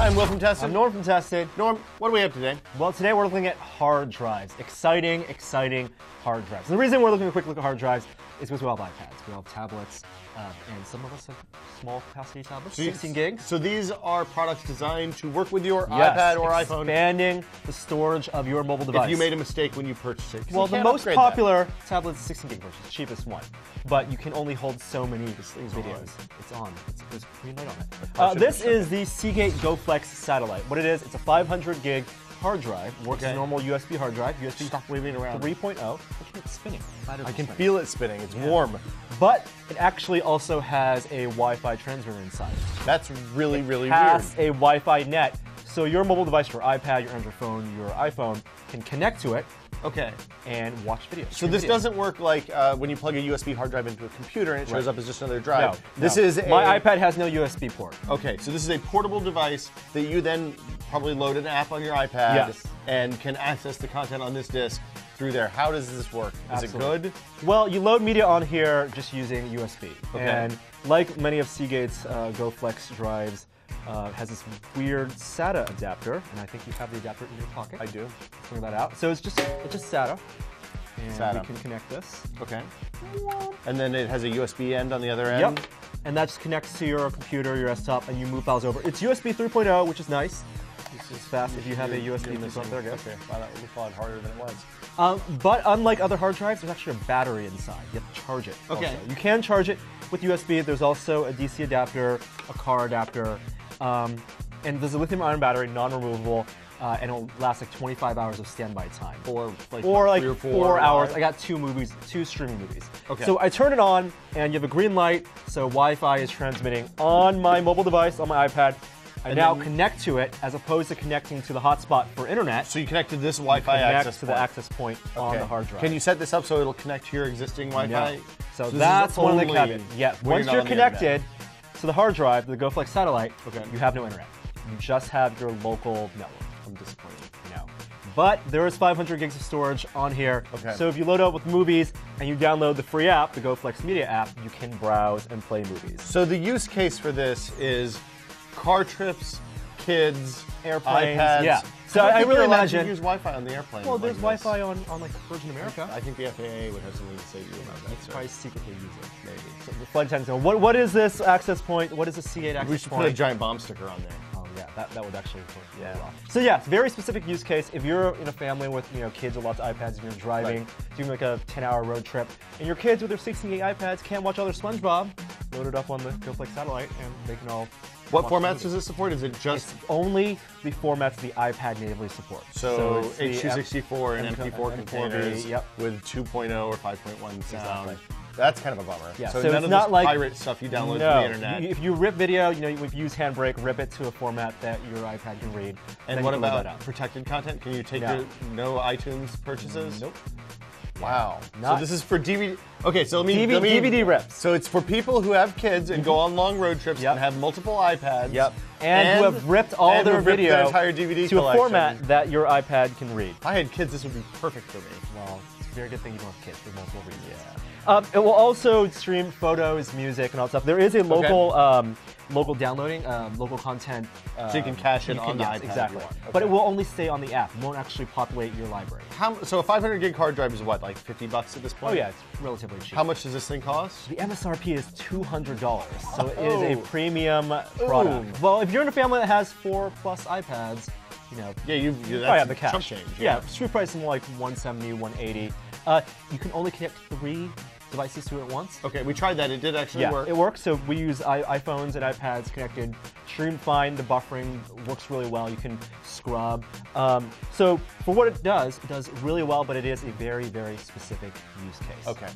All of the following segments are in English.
I'm Will from Tested. I'm Norm from Tested. Norm, what do we have today? Well, today we're looking at hard drives. Exciting hard drives. And the reason we're looking at a quick look at hard drives is because we all have iPads, we all have tablets, and some of us have small capacity tablets, 16 gigs. So these are products designed to work with your iPad or iPhone. Expanding the storage of your mobile device. If you made a mistake when you purchased it. Well, the most popular tablet is the 16 gig version, the cheapest one. But you can only hold so many videos. It's on. There's green light on it. This is the Seagate GoFlex satellite. What it is, it's a 500 gig hard drive. Works as a normal USB hard drive. USB Stop waving it around. 3.0. Look at it spinning. I can feel it spinning. It's warm. But it actually also has a Wi-Fi transmitter inside. That's really, really weird. It has a Wi-Fi net. So your mobile device, your iPad, your Android phone, your iPhone can connect to it. Okay. And watch videos. So this doesn't work like when you plug a USB hard drive into a computer and it shows up as just another drive. No, this is my iPad has no USB port. Okay, so this is a portable device that you then probably load an app on your iPad and can access the content on this disk through there. How does this work? Is it good? Well, you load media on here just using USB. Okay. And like many of Seagate's GoFlex drives, has this weird SATA adapter, and I think you have the adapter in your pocket. I do. Bring that out. So it's just SATA, and we can connect this. Okay. And then it has a USB end on the other end. Yep. And that just connects to your computer, your desktop, and you move files over. It's USB 3.0, which is nice. This is fast if you have a USB mixer up there. Okay. Wow, that looked a lot harder than it was. But unlike other hard drives, there's actually a battery inside. You have to charge it. Okay. Also. You can charge it with USB. There's also a DC adapter, a car adapter. And there's a lithium-ion battery, non-removable, and it'll last like 25 hours of standby time. Or like 4 hours. I got two streaming movies. Okay. So I turn it on, and you have a green light, so Wi-Fi is transmitting on my mobile device, on my iPad. I now connect to it, as opposed to connecting to the hotspot for internet. So you connect to this Wi-Fi access to the access point on the hard drive. Can you set this up so it'll connect to your existing Wi-Fi? No. So that's one of the caveats. Yeah. Once you're connected to the hard drive, the GoFlex satellite, you have no internet. You just have your local network. I'm disappointed. No. But there is 500 gigs of storage on here. Okay. So if you load up with movies and you download the free app, the GoFlex Media app, you can browse and play movies. So the use case for this is car trips, kids, airplanes, iPads. Yeah. So I really imagine you use Wi-Fi on the airplane. Well, there's Wi-Fi on like Virgin America. I think the FAA would have something to say to you about that. You could probably secretly use it, maybe. So the flight attendants know, what is this access point? What is the Seagate access point? We should put a giant bomb sticker on there. Oh yeah, that would actually work really well. So yeah, very specific use case. If you're in a family with kids with lots of iPads and you're driving, doing like a 10-hour road trip, and your kids with their 16 gig iPads can't watch all their SpongeBob, load it up on the GoFlex satellite and they can all. What formats does it support? Is it just only the formats the iPad natively supports? So H.264 and MP4 containers with 2.0 or 5.1 sound. Exactly. That's kind of a bummer. Yeah, so so none it's of not this like pirate stuff you download from the internet. If you rip video, we've used Handbrake, rip it to a format that your iPad can read. And what about protected content? Can you take no iTunes purchases? Nope. Wow. So this is for DVD. Okay, so let me DVD rips. So it's for people who have kids and go on long road trips and have multiple iPads. Yep. And who have ripped all their video their entire DVD to a format that your iPad can read. If I had kids, this would be perfect for me. Well, it's a very good thing you don't have kids for multiple reasons. Yeah. It will also stream photos, music, and all that stuff. There is a local downloading, local content. So you can cache it on the iPad. Exactly. But it will only stay on the app. It won't actually populate your library. So a 500 gig hard drive is what, like $50 at this point? Oh yeah, it's relatively cheap. How much does this thing cost? The MSRP is $200, so it is a premium product. Well, if you're in a family that has 4+ iPads, that's the cash. chump change. Yeah, street price is more like $170, $180. You can only connect 3 devices to it at once. Okay, we tried that. It did actually work. It works. So we use iPhones and iPads connected. Stream fine. The buffering works really well. You can scrub. So for what it does really well, but it is a very, very specific use case. Okay.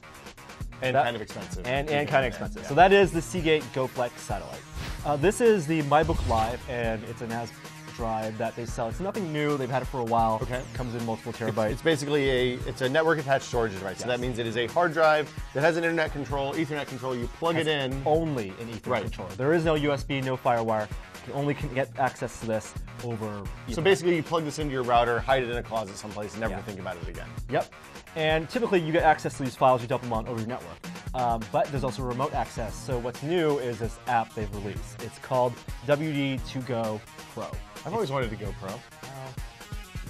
And kind of expensive. And kind of expensive. Yeah. So that is the Seagate GoFlex satellite. This is the MyBook Live, and it's a NAS drive that they sell. It's nothing new. They've had it for a while. Okay. It comes in multiple terabytes. It's basically a network attached storage device. Yes. So that means it is a hard drive that has an internet control, Ethernet control. You plug it in. Only an Ethernet controller. There is no USB, no FireWire. You can only get access to this over Ethernet. So basically you plug this into your router, hide it in a closet someplace, and never think about it again. Yep. And typically you get access to these files, you dump them on over your network. but there's also remote access. So what's new is this app they've released. It's called WD2Go Pro. I've always wanted to go pro.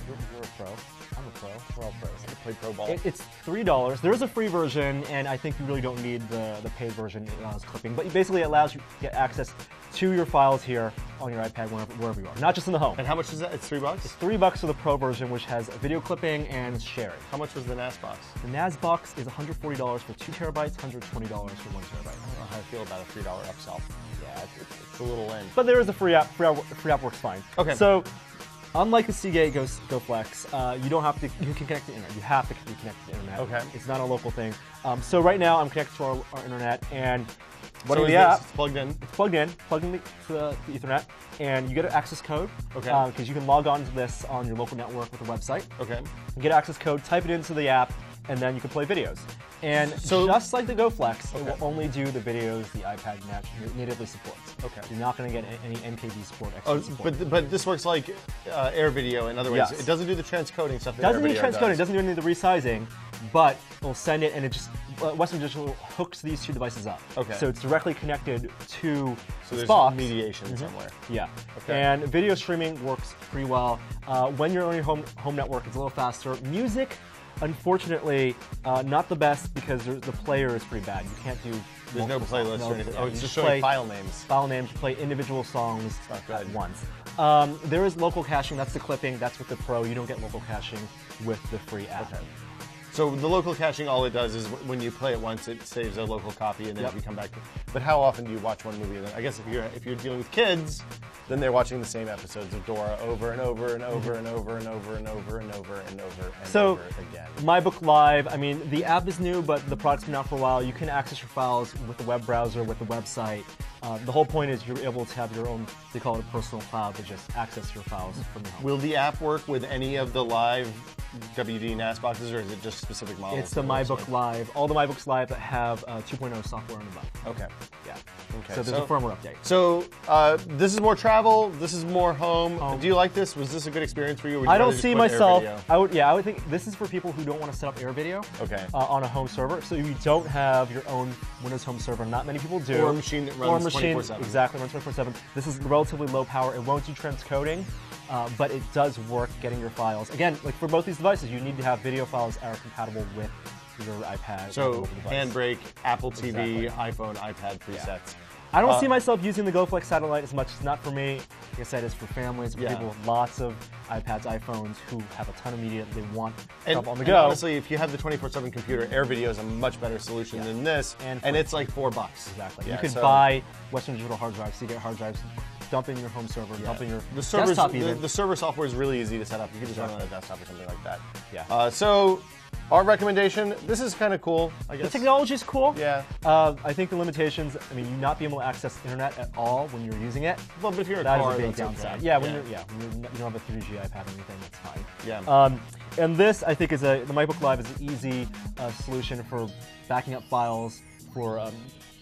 You're a pro. I'm a pro. We're all pros. I play pro ball. It's $3. There is a free version, and I think you really don't need the paid version. It allows clipping, but basically it allows you to get access to your files here on your iPad wherever you are, not just in the home. And how much is that? It's $3? It's $3 for the Pro version, which has video clipping and sharing. How much was the NAS box? The NAS box is $140 for 2 terabytes, $120 for 1 terabyte. I don't know how I feel about a $3 upsell. Yeah, It's a little in. but there is a free app. Free app works fine. Okay. So, unlike the Seagate GoFlex, you don't have to. You can connect to the internet. You have to be connected to the internet. Okay. It's not a local thing. So right now I'm connected to our internet, and what so are the app? It's plugged in. It's plugged in to the Ethernet, and you get an access code. Okay. Because you can log on to this on your local network with a website. Okay. You get access code, type it into the app, and then you can play videos. And just like the GoFlex, it will only do the videos the iPad natively supports. Okay. You're not going to get any MKV support, XV support. But this works like Air Video in other ways. Yes. It doesn't do the transcoding stuff that Doesn't Air do Video transcoding, does. doesn't do any of the resizing, but it'll send it, and it just Western Digital hooks these two devices up. Okay. So it's directly connected to So the there's box. mediation somewhere. Yeah. Okay. And video streaming works pretty well. When you're on your home network, it's a little faster. Music, unfortunately, not the best because the player is pretty bad. You can't do. There's no playlist or anything. Oh, you it's just play showing file names. File names, you play individual songs not at good. once. There is local caching. That's the clipping. That's with the Pro. You don't get local caching with the free app. Okay. So the local caching, all it does is when you play it once, it saves a local copy, and then if you come back. But how often do you watch one movie? I guess if you're dealing with kids, then they're watching the same episodes of Dora over and over and over and over and over and over and over and over and So, over again. MyBook Live, I mean, the app is new, but the product's been out for a while. You can access your files with the web browser, with the website. The whole point is you're able to have your own, they call it a personal cloud, to just access your files from your home. Will the app work with any of the live WD NAS boxes, or is it just specific models? It's the MyBook Live. All the MyBooks Live that have 2.0 software on the back. Okay. Yeah. Okay. So there's a firmware update. So this is more travel. This is more home. Do you like this? Was this a good experience for you? Or would you I don't rather just see put myself. AirVideo? I would think this is for people who don't want to set up AirVideo. Okay. On a home server. So if you don't have your own Windows Home server, not many people do. Or a machine that runs 24/7. Exactly, runs 24/7. This is relatively low power. It won't do transcoding, but it does work getting your files. Again, like for both these devices, you need to have video files that are compatible with your iPad. So Handbrake, Apple TV, iPhone, iPad presets. Yeah. I don't see myself using the GoFlex satellite as much. It's not for me. Like I said, it's for families, for people with lots of iPads, iPhones who have a ton of media they want stuff on the go. Honestly, if you have the 24/7 computer, AirVideo is a much better solution than this, and it's like $4. Exactly. Yeah, you could buy Western Digital hard drives, Seagate hard drives, dump in your home server, dump in your desktop even. The server software is really easy to set up. You can just run it on a desktop or something like that. Yeah. So our recommendation, this is kind of cool, I guess. The technology is cool. Yeah. I think the limitations, I mean, you not being able to access internet at all when you're using it. Well, but if you're in a that car, is a big that's downside. okay. Yeah, when you don't have a 3G iPad or anything, that's fine. Yeah. And this, I think, the MyBook Live is an easy solution for backing up files for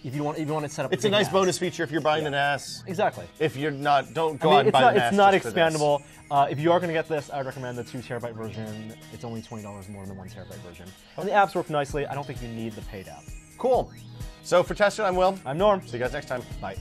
if you want to set up. It's a nice bonus feature if you're buying the NAS. Exactly. If you're not, don't go out and buy the NAS. It's not expandable. If you are going to get this, I would recommend the 2 terabyte version. It's only $20 more than the 1 terabyte version. And the apps work nicely. I don't think you need the paid app. Cool. So for Tested, I'm Will. I'm Norm. See you guys next time. Bye.